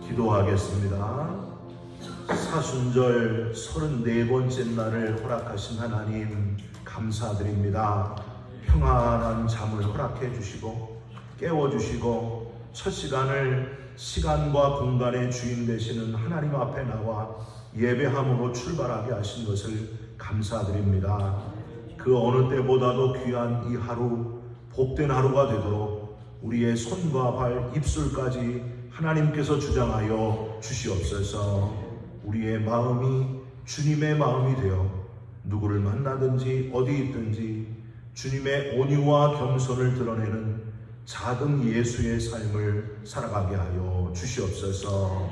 기도하겠습니다. 사순절 34번째 날을 허락하신 하나님 감사드립니다. 평안한 잠을 허락해 주시고 깨워주시고 첫 시간을 시간과 공간의 주인 되시는 하나님 앞에 나와 예배함으로 출발하게 하신 것을 감사드립니다. 그 어느 때보다도 귀한 이 하루, 복된 하루가 되도록 우리의 손과 발, 입술까지 하나님께서 주장하여 주시옵소서. 우리의 마음이 주님의 마음이 되어 누구를 만나든지 어디 있든지 주님의 온유와 겸손을 드러내는 작은 예수의 삶을 살아가게 하여 주시옵소서.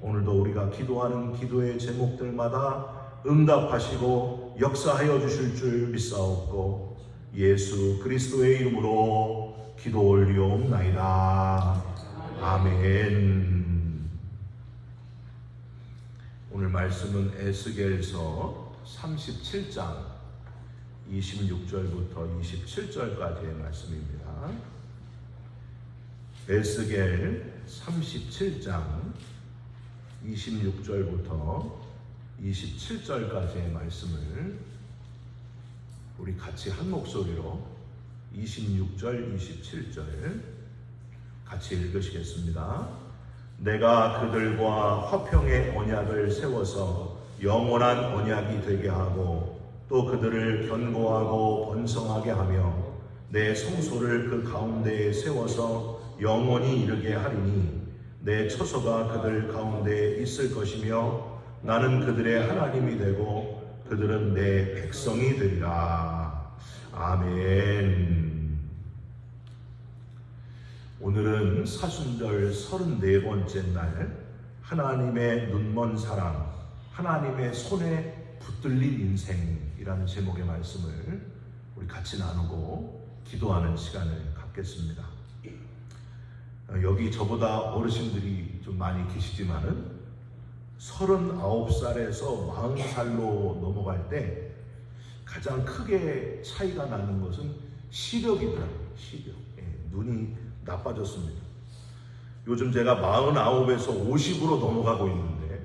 오늘도 우리가 기도하는 기도의 제목들마다 응답하시고 역사하여 주실 줄 믿사옵고 예수 그리스도의 이름으로 기도 올리옵나이다. 아멘. 오늘 말씀은 에스겔서 37장 26절부터 27절까지의 말씀입니다. 에스겔 37장 26절부터 27절까지의 말씀을 우리 같이 한 목소리로 26절, 27절 같이 읽으시겠습니다. 내가 그들과 화평의 언약을 세워서 영원한 언약이 되게 하고 또 그들을 견고하고 번성하게 하며 내 성소를 그 가운데에 세워서 영원히 이르게 하리니 내 처소가 그들 가운데에 있을 것이며 나는 그들의 하나님이 되고 그들은 내 백성이 되리라. 아멘. 오늘은 사순절 34번째 날 하나님의 눈먼 사랑, 하나님의 손에 붙들린 인생이라는 제목의 말씀을 우리 같이 나누고 기도하는 시간을 갖겠습니다. 여기 저보다 어르신들이 좀 많이 계시지만은 39살에서 40살로 넘어갈 때 가장 크게 차이가 나는 것은 시력이더라고요. 시력. 눈이 나빠졌습니다. 요즘 제가 49에서 50으로 넘어가고 있는데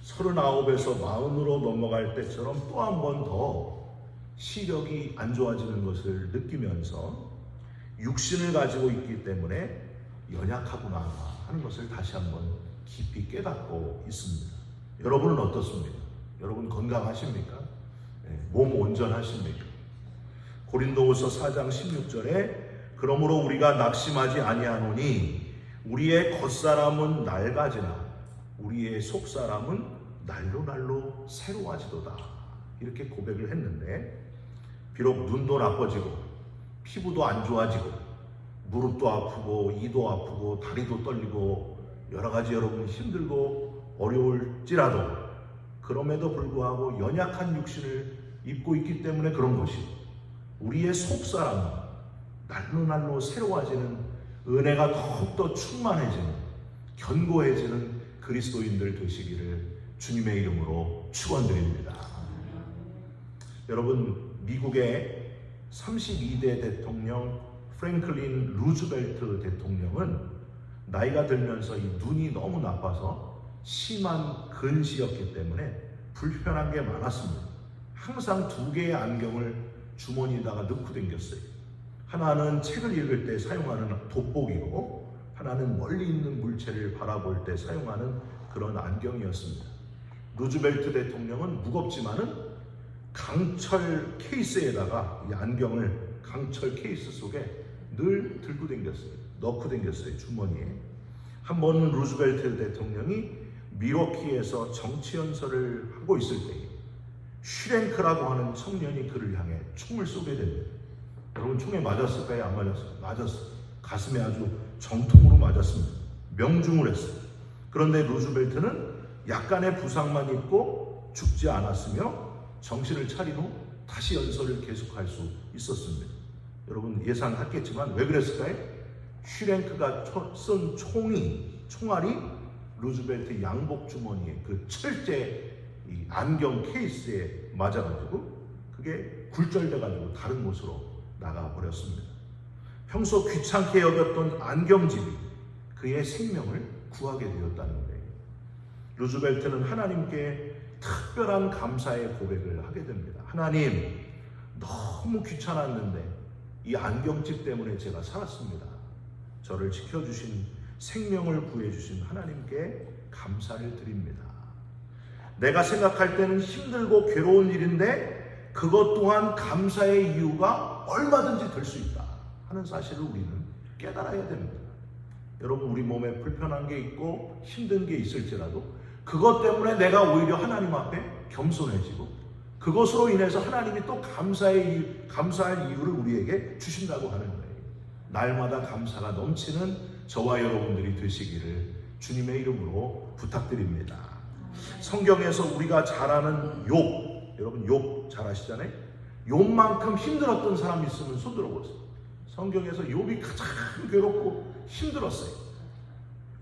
39에서 40으로 넘어갈 때처럼 또 한 번 더 시력이 안 좋아지는 것을 느끼면서 육신을 가지고 있기 때문에 연약하구나 하는 것을 다시 한번 깊이 깨닫고 있습니다. 여러분은 어떻습니까? 여러분 건강하십니까? 몸 온전하십니까? 고린도후서 4장 16절에 그러므로 우리가 낙심하지 아니하노니 우리의 겉사람은 낡아지나 우리의 속사람은 날로 새로워지도다. 이렇게 고백을 했는데 비록 눈도 나빠지고 피부도 안 좋아지고 무릎도 아프고 이도 아프고 다리도 떨리고 여러 가지 여러분 힘들고 어려울지라도 그럼에도 불구하고 연약한 육신을 입고 있기 때문에 그런 것이 우리의 속사람은 날로 새로워지는 은혜가 더욱더 충만해지는 견고해지는 그리스도인들 되시기를 주님의 이름으로 축원드립니다. 여러분 미국의 32대 대통령 프랭클린 루즈벨트 대통령은 나이가 들면서 이 눈이 너무 나빠서 심한 근시였기 때문에 불편한 게 많았습니다. 항상 2개의 안경을 주머니에다가 넣고 다녔어요. 하나는 책을 읽을 때 사용하는 돋보기로 하나는 멀리 있는 물체를 바라볼 때 사용하는 그런 안경이었습니다. 루즈벨트 대통령은 무겁지만은 강철 케이스에다가 이 안경을 강철 케이스 속에 늘 들고 다녔어요. 넣고 다녔어요. 주머니에. 한 번은 루즈벨트 대통령이 미러키에서 정치연설을 하고 있을 때 슈랭크라고 하는 청년이 그를 향해 총을 쏘게 됩니다. 여러분 총에 맞았을까요? 안 맞았어요? 맞았어요. 가슴에 아주 정통으로 맞았습니다. 명중을 했어요. 그런데 루즈벨트는 약간의 부상만 입고 죽지 않았으며 정신을 차린 후 다시 연설을 계속할 수 있었습니다. 여러분 예상했겠지만 왜 그랬을까요? 슈랭크가 쏜 총알이 루즈벨트 양복 주머니에 그 철제 이 안경 케이스에 맞아가지고 그게 굴절돼가지고 다른 곳으로 나가버렸습니다. 평소 귀찮게 여겼던 안경집이 그의 생명을 구하게 되었다는 거예요. 루즈벨트는 하나님께 특별한 감사의 고백을 하게 됩니다. 하나님, 너무 귀찮았는데 이 안경집 때문에 제가 살았습니다. 저를 지켜주신, 생명을 구해주신 하나님께 감사를 드립니다. 내가 생각할 때는 힘들고 괴로운 일인데 그것 또한 감사의 이유가 얼마든지 될 수 있다 하는 사실을 우리는 깨달아야 됩니다. 여러분, 우리 몸에 불편한 게 있고 힘든 게 있을지라도 그것 때문에 내가 오히려 하나님 앞에 겸손해지고 그것으로 인해서 하나님이 또 감사할 이유를 우리에게 주신다고 하는 거예요. 날마다 감사가 넘치는 저와 여러분들이 되시기를 주님의 이름으로 부탁드립니다. 성경에서 우리가 잘 아는 욥, 여러분 욥 잘 아시잖아요. 욥만큼 힘들었던 사람이 있으면 손 들어보세요. 성경에서 욥이 가장 괴롭고 힘들었어요.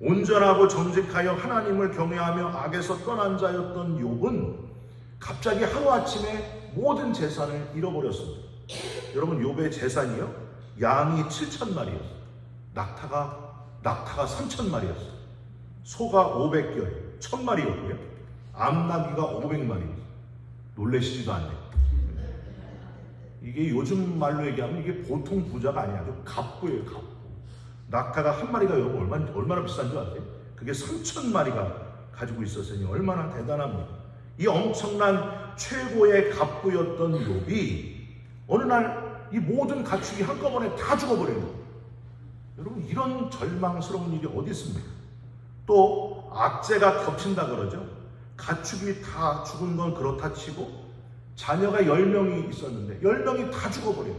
온전하고 정직하여 하나님을 경외하며 악에서 떠난 자였던 욥은 갑자기 하루아침에 모든 재산을 잃어버렸습니다. 여러분, 욥의 재산이요, 양이 7,000마리였어요. 낙타가 3,000마리였어요. 소가 500개, 1,000마리였고요. 암나귀가 500마리. 놀라시지도 않네요. 이게 요즘 말로 얘기하면 이게 보통 부자가 아니야. 갑부예요, 갑부. 낙타가 한 마리가 여러분 얼마나 비싼 줄 아세요? 그게 3,000마리가 가지고 있었으니 얼마나 대단합니까? 이 엄청난 최고의 갑부였던 욥이 어느 날 이 모든 가축이 한꺼번에 다 죽어버리는 거예요. 여러분, 이런 절망스러운 일이 어디 있습니까? 또 악재가 겹친다 그러죠. 가축이 다 죽은 건 그렇다 치고 자녀가 10명이 있었는데 10명이 다 죽어버려요.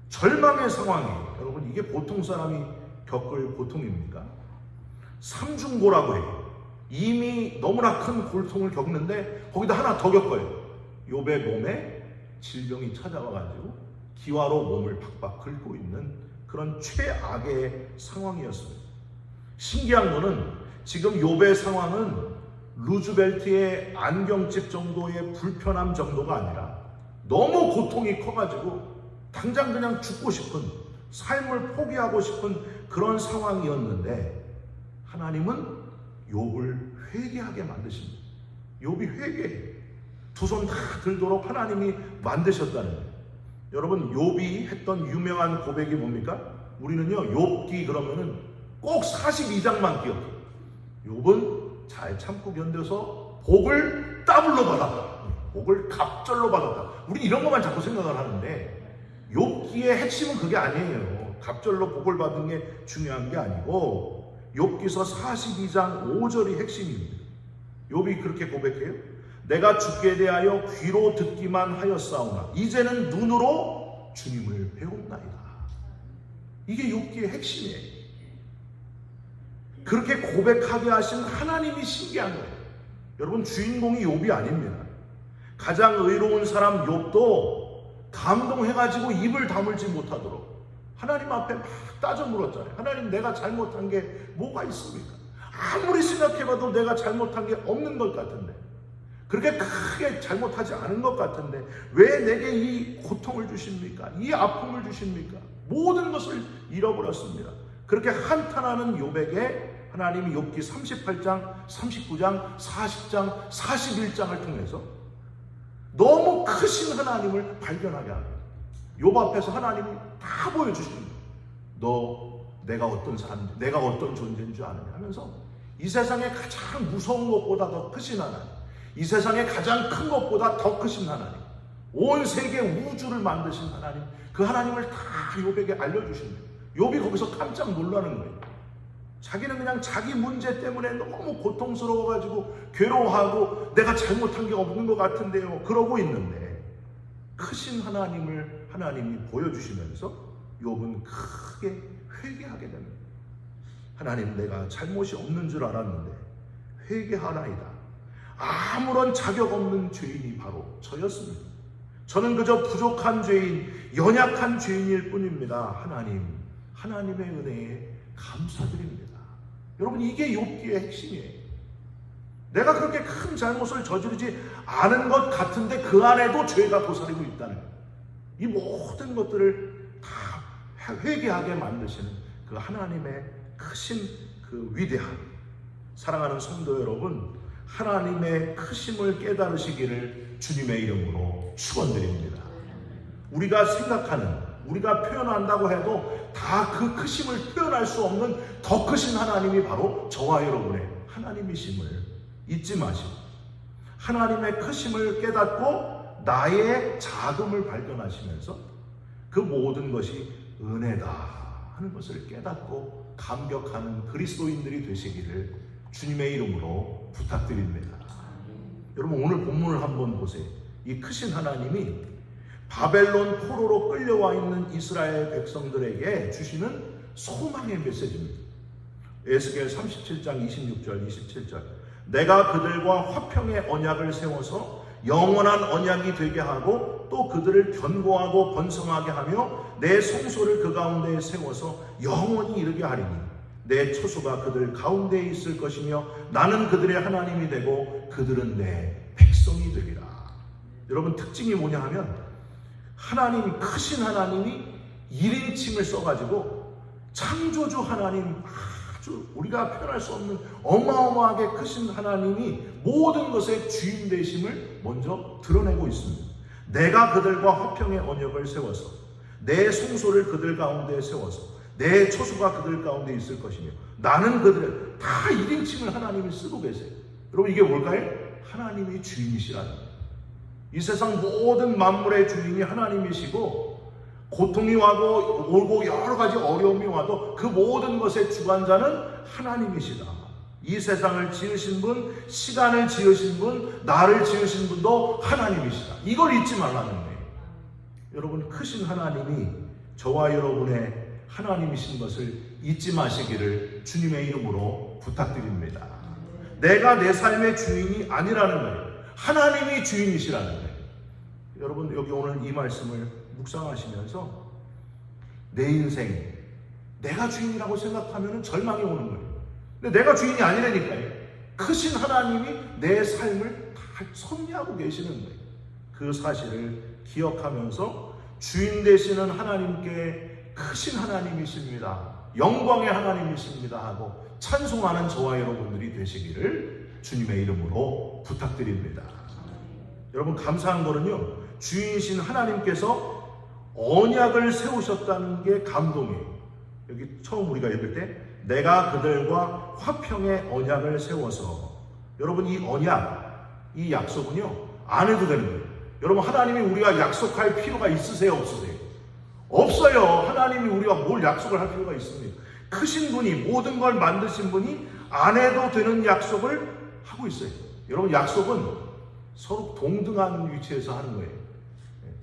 절망의 상황이에요. 여러분, 이게 보통 사람이 겪을 고통입니까? 삼중고라고 해요. 이미 너무나 큰 고통을 겪는데 거기다 하나 더 겪어요. 욥의 몸에 질병이 찾아와가지고 기와로 몸을 박박 긁고 있는 그런 최악의 상황이었습니다. 신기한 거는 지금 욥의 상황은 루즈벨트의 안경집 정도의 불편함 정도가 아니라 너무 고통이 커가지고 당장 그냥 죽고 싶은, 삶을 포기하고 싶은 그런 상황이었는데 하나님은 욥을 회개하게 만드십니다. 욥이 회개해요. 두 손 다 들도록 하나님이 만드셨다는 거예요. 여러분, 욥이 했던 유명한 고백이 뭡니까? 우리는요, 욥기 그러면은 꼭 42장만 기억해요. 욥은 잘 참고 견뎌서 복을 더블로 받았다. 복을 갑절로 받았다. 우리 이런 것만 자꾸 생각을 하는데 욥기의 핵심은 그게 아니에요. 갑절로 복을 받은 게 중요한 게 아니고 욥기서 42장 5절이 핵심입니다. 욥이 그렇게 고백해요. 내가 주께 대하여 귀로 듣기만 하였사오나 이제는 눈으로 주님을 배웠나이다. 이게 욥기의 핵심이에요. 그렇게 고백하게 하신 하나님이 신기한 거예요. 여러분, 주인공이 욥이 아닙니다. 가장 의로운 사람 욥도 감동해가지고 입을 다물지 못하도록 하나님 앞에 막 따져 물었잖아요. 하나님, 내가 잘못한 게 뭐가 있습니까? 아무리 생각해봐도 내가 잘못한 게 없는 것 같은데, 그렇게 크게 잘못하지 않은 것 같은데 왜 내게 이 고통을 주십니까? 이 아픔을 주십니까? 모든 것을 잃어버렸습니다. 그렇게 한탄하는 욥에게 하나님이 욥기 38장, 39장, 40장, 41장을 통해서 너무 크신 하나님을 발견하게 합니다. 욥 앞에서 하나님이 다 보여주십니다. 너 내가 어떤 사람인지, 내가 어떤 존재인 줄 아느냐 하면서 이 세상에 가장 무서운 것보다 더 크신 하나님, 이 세상에 가장 큰 것보다 더 크신 하나님, 온 세계 우주를 만드신 하나님, 그 하나님을 다 욥에게 알려주십니다. 욥이 거기서 깜짝 놀라는 거예요. 자기는 그냥 자기 문제 때문에 너무 고통스러워가지고 괴로워하고 내가 잘못한 게 없는 것 같은데요, 그러고 있는데 크신 하나님을 하나님이 보여주시면서 욥은 크게 회개하게 됩니다. 하나님, 내가 잘못이 없는 줄 알았는데 회개하나이다. 아무런 자격 없는 죄인이 바로 저였습니다. 저는 그저 부족한 죄인, 연약한 죄인일 뿐입니다. 하나님, 하나님의 은혜에 감사드립니다. 여러분, 이게 욥기의 핵심이에요. 내가 그렇게 큰 잘못을 저지르지 않은 것 같은데 그 안에도 죄가 도사리고 있다는 거예요. 이 모든 것들을 다 회개하게 만드시는 그 하나님의 크신 그 위대함, 사랑하는 성도 여러분, 하나님의 크심을 깨달으시기를 주님의 이름으로 축원드립니다. 우리가 생각하는, 우리가 표현한다고 해도 다 그 크심을 표현할 수 없는 더 크신 하나님이 바로 저와 여러분의 하나님이심을 잊지 마시고, 하나님의 크심을 깨닫고 나의 작음을 발견하시면서 그 모든 것이 은혜다 하는 것을 깨닫고 감격하는 그리스도인들이 되시기를 주님의 이름으로 부탁드립니다. 여러분, 오늘 본문을 한번 보세요. 이 크신 하나님이 바벨론 포로로 끌려와 있는 이스라엘 백성들에게 주시는 소망의 메시지입니다. 에스겔 37장 26절 27절, 내가 그들과 화평의 언약을 세워서 영원한 언약이 되게 하고 또 그들을 견고하고 번성하게 하며 내 성소를 그 가운데에 세워서 영원히 이르게 하리니 내 처소가 그들 가운데에 있을 것이며 나는 그들의 하나님이 되고 그들은 내 백성이 되리라. 여러분, 특징이 뭐냐 하면 하나님, 크신 하나님이 1인칭을 써가지고 창조주 하나님, 아주 우리가 표현할 수 없는 어마어마하게 크신 하나님이 모든 것의 주인 되심을 먼저 드러내고 있습니다. 내가 그들과 화평의 언약을 세워서 내 성소를 그들 가운데에 세워서 내 처소가 그들 가운데 있을 것이며 나는 그들을, 다 1인칭을 하나님이 쓰고 계세요. 여러분, 이게 뭘까요? 하나님이 주인이시라는 거예요. 이 세상 모든 만물의 주인이 하나님이시고, 고통이 와도 오고 여러 가지 어려움이 와도 그 모든 것의 주관자는 하나님이시다. 이 세상을 지으신 분, 시간을 지으신 분, 나를 지으신 분도 하나님이시다. 이걸 잊지 말라는 거예요. 여러분, 크신 하나님이 저와 여러분의 하나님이신 것을 잊지 마시기를 주님의 이름으로 부탁드립니다. 내가 내 삶의 주인이 아니라는 거예요. 하나님이 주인이시라는 거예요. 여러분, 여기 오늘 이 말씀을 묵상하시면서 내 인생, 내가 주인이라고 생각하면 절망이 오는 거예요. 근데 내가 주인이 아니라니까요. 크신 하나님이 내 삶을 다 섭리하고 계시는 거예요. 그 사실을 기억하면서 주인 되시는 하나님께 크신 하나님이십니다, 영광의 하나님이십니다 하고 찬송하는 저와 여러분들이 되시기를 주님의 이름으로 부탁드립니다. 여러분, 감사한 거는요, 주인이신 하나님께서 언약을 세우셨다는 게 감동이에요. 여기 처음 우리가 읽을 때 내가 그들과 화평의 언약을 세워서, 여러분, 이 언약, 이 약속은요 안 해도 되는 거예요. 여러분, 하나님이 우리가 약속할 필요가 있으세요, 없으세요? 없어요. 하나님이 우리가 뭘 약속을 할 필요가 있습니까? 크신 분이, 모든 걸 만드신 분이 안 해도 되는 약속을 하고 있어요. 여러분, 약속은 서로 동등한 위치에서 하는 거예요.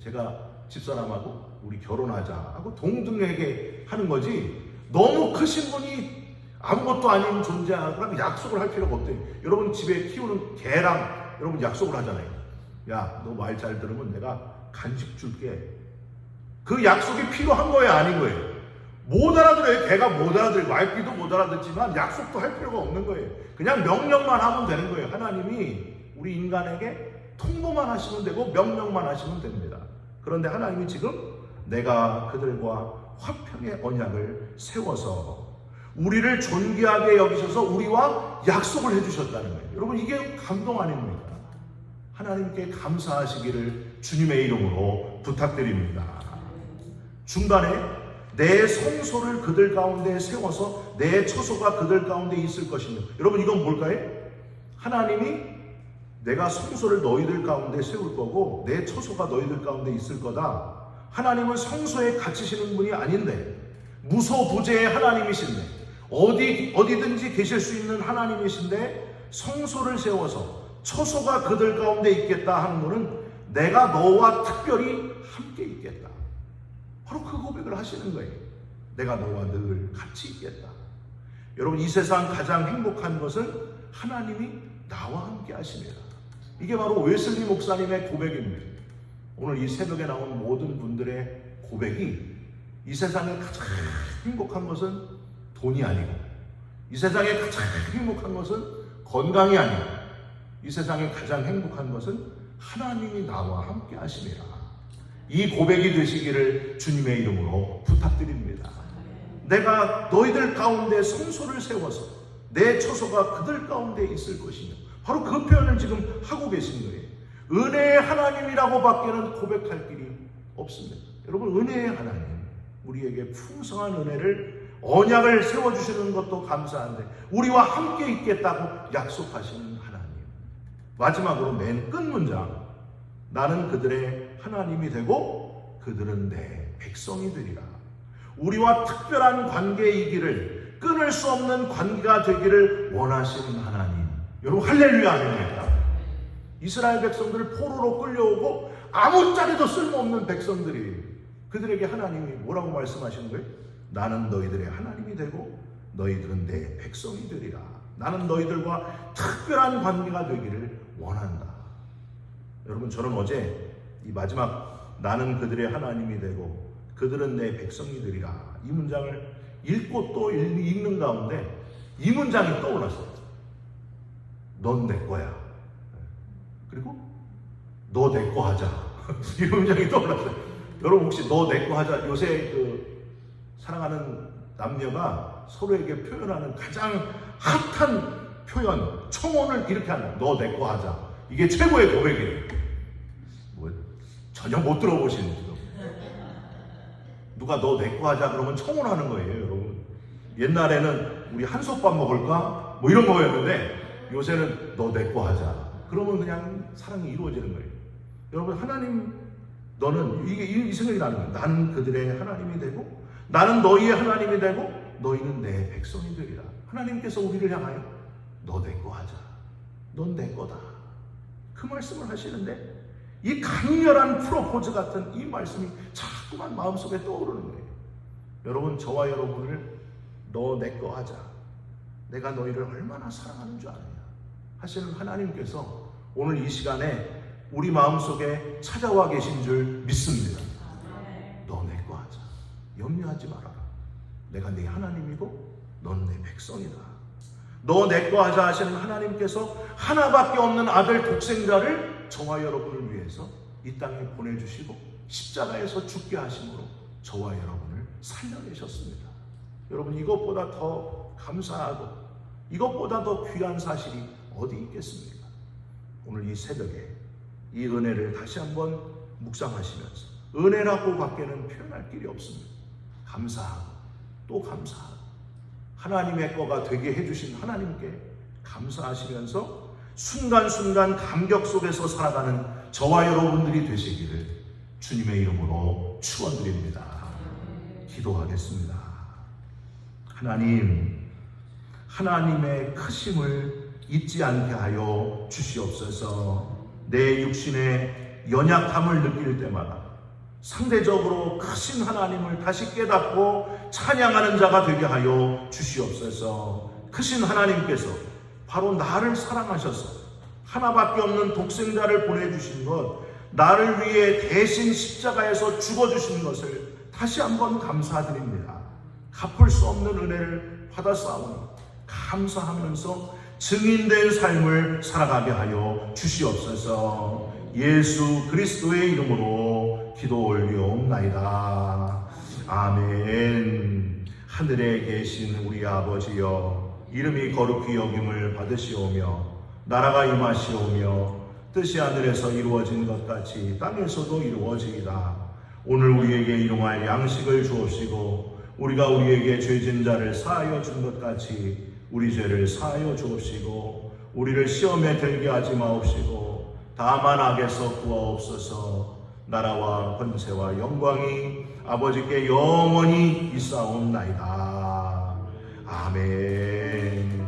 제가 집사람하고 우리 결혼하자 하고 동등하게 하는 거지, 너무 크신 분이 아무것도 아닌 존재하고 약속을 할 필요가 없대요. 여러분, 집에 키우는 개랑 여러분 약속을 하잖아요. 야, 너 말 잘 들으면 내가 간식 줄게. 그 약속이 필요한 거예요, 아닌 거예요? 못 알아들어요. 개가 못 알아들어요. 말귀도 못 알아듣지만 약속도 할 필요가 없는 거예요. 그냥 명령만 하면 되는 거예요. 하나님이 우리 인간에게 통보만 하시면 되고 명령만 하시면 됩니다. 그런데 하나님이 지금 내가 그들과 화평의 언약을 세워서 우리를 존귀하게 여기셔서 우리와 약속을 해주셨다는 거예요. 여러분, 이게 감동 아닙니까? 하나님께 감사하시기를 주님의 이름으로 부탁드립니다. 중간에 내 성소를 그들 가운데 세워서 내 처소가 그들 가운데 있을 것이며, 여러분, 이건 뭘까요? 하나님이 내가 성소를 너희들 가운데 세울 거고 내 처소가 너희들 가운데 있을 거다. 하나님은 성소에 갇히시는 분이 아닌데, 무소부재의 하나님이신데, 어디든지 계실 수 있는 하나님이신데 성소를 세워서 처소가 그들 가운데 있겠다 하는 것은 내가 너와 특별히 함께 있겠다. 바로 그 고백을 하시는 거예요. 내가 너와 늘 같이 있겠다. 여러분, 이 세상 가장 행복한 것은 하나님이 나와 함께 하십니다. 이게 바로 웨슬리 목사님의 고백입니다. 오늘 이 새벽에 나온 모든 분들의 고백이, 이 세상에 가장 행복한 것은 돈이 아니고, 이 세상에 가장 행복한 것은 건강이 아니고, 이 세상에 가장 행복한 것은 하나님이 나와 함께 하심이라. 이 고백이 되시기를 주님의 이름으로 부탁드립니다. 내가 너희들 가운데 성소를 세워서 내 처소가 그들 가운데 있을 것이며, 바로 그 표현을 지금 하고 계신 거예요. 은혜의 하나님이라고 밖에는 고백할 길이 없습니다. 여러분, 은혜의 하나님, 우리에게 풍성한 은혜를, 언약을 세워주시는 것도 감사한데 우리와 함께 있겠다고 약속하시는 하나님. 마지막으로 맨 끝 문장, 나는 그들의 하나님이 되고 그들은 내 백성이 되리라. 우리와 특별한 관계이기를, 끊을 수 없는 관계가 되기를 원하시는 하나님. 여러분, 할렐루야 아닙니까? 이스라엘 백성들을 포로로 끌려오고 아무짝에도 쓸모없는 백성들이, 그들에게 하나님이 뭐라고 말씀하시는 거예요? 나는 너희들의 하나님이 되고 너희들은 내 백성이 되리라. 나는 너희들과 특별한 관계가 되기를 원한다. 여러분, 저는 어제 이 마지막 나는 그들의 하나님이 되고 그들은 내 백성이 되리라, 이 문장을 읽고 또 읽는 가운데 이 문장이 떠올랐어요. 넌 내 거야. 그리고 너 내 거 하자. 이 문장이 떠올랐어요. 여러분, 혹시 너 내 거 하자, 요새 사랑하는 남녀가 서로에게 표현하는 가장 핫한 표현, 청혼을 이렇게 하는, 너 내 거 하자. 이게 최고의 고백이에요. 뭐 전혀 못 들어보신, 누가 너 내 거 하자 그러면 청혼하는 거예요, 여러분. 옛날에는 우리 한솥밥 먹을까? 뭐 이런 거였는데 요새는 너 내 거 하자. 그러면 그냥 사랑이 이루어지는 거예요. 여러분, 하나님, 너는 이 생각이 나는 거예요. 나는 그들의 하나님이 되고 나는 너희의 하나님이 되고 너희는 내 백성이 되리라. 하나님께서 우리를 향하여 너 내 거 하자. 넌 내 거다. 그 말씀을 하시는데 이 강렬한 프로포즈 같은 이 말씀이 자꾸만 마음속에 떠오르는 거예요. 여러분, 저와 여러분을 너 내 거 하자, 내가 너희를 얼마나 사랑하는 줄 아느냐 하시는 하나님께서 오늘 이 시간에 우리 마음속에 찾아와 계신 줄 믿습니다. 너 내 거 하자. 염려하지 말아라. 내가 네 하나님이고 넌 내 백성이다. 너 내 거 하자 하시는 하나님께서 하나밖에 없는 아들 독생자를 저와 여러분을 위해서 이 땅에 보내주시고 십자가에서 죽게 하심으로 저와 여러분을 살려내셨습니다. 여러분, 이것보다 더 감사하고 이것보다 더 귀한 사실이 어디 있겠습니까? 오늘 이 새벽에 이 은혜를 다시 한번 묵상하시면서, 은혜라고 밖에는 표현할 길이 없습니다. 감사하고 또 감사하고 하나님의 거가 되게 해주신 하나님께 감사하시면서 순간순간 감격 속에서 살아가는 저와 여러분들이 되시기를 주님의 이름으로 축원드립니다. 기도하겠습니다. 하나님, 하나님의 크심을 잊지 않게 하여 주시옵소서. 내 육신의 연약함을 느낄 때마다 상대적으로 크신 하나님을 다시 깨닫고 찬양하는 자가 되게 하여 주시옵소서. 크신 하나님께서 바로 나를 사랑하셔서 하나밖에 없는 독생자를 보내주신 것, 나를 위해 대신 십자가에서 죽어주신 것을 다시 한번 감사드립니다. 갚을 수 없는 은혜를 받았사오니 감사하면서 증인된 삶을 살아가게 하여 주시옵소서. 예수 그리스도의 이름으로 기도 올리옵나이다. 아멘. 하늘에 계신 우리 아버지여, 이름이 거룩히 여김을 받으시오며 나라가 임하시오며 뜻이 하늘에서 이루어진 것 같이 땅에서도 이루어지이다. 오늘 우리에게 일용할 양식을 주옵시고 우리가 우리에게 죄진 자를 사하여 준 것 같이 우리 죄를 사하여 주옵시고 우리를 시험에 들게 하지 마옵시고 다만 악에서 구하옵소서. 나라와 권세와 영광이 아버지께 영원히 있사옵나이다. 아멘.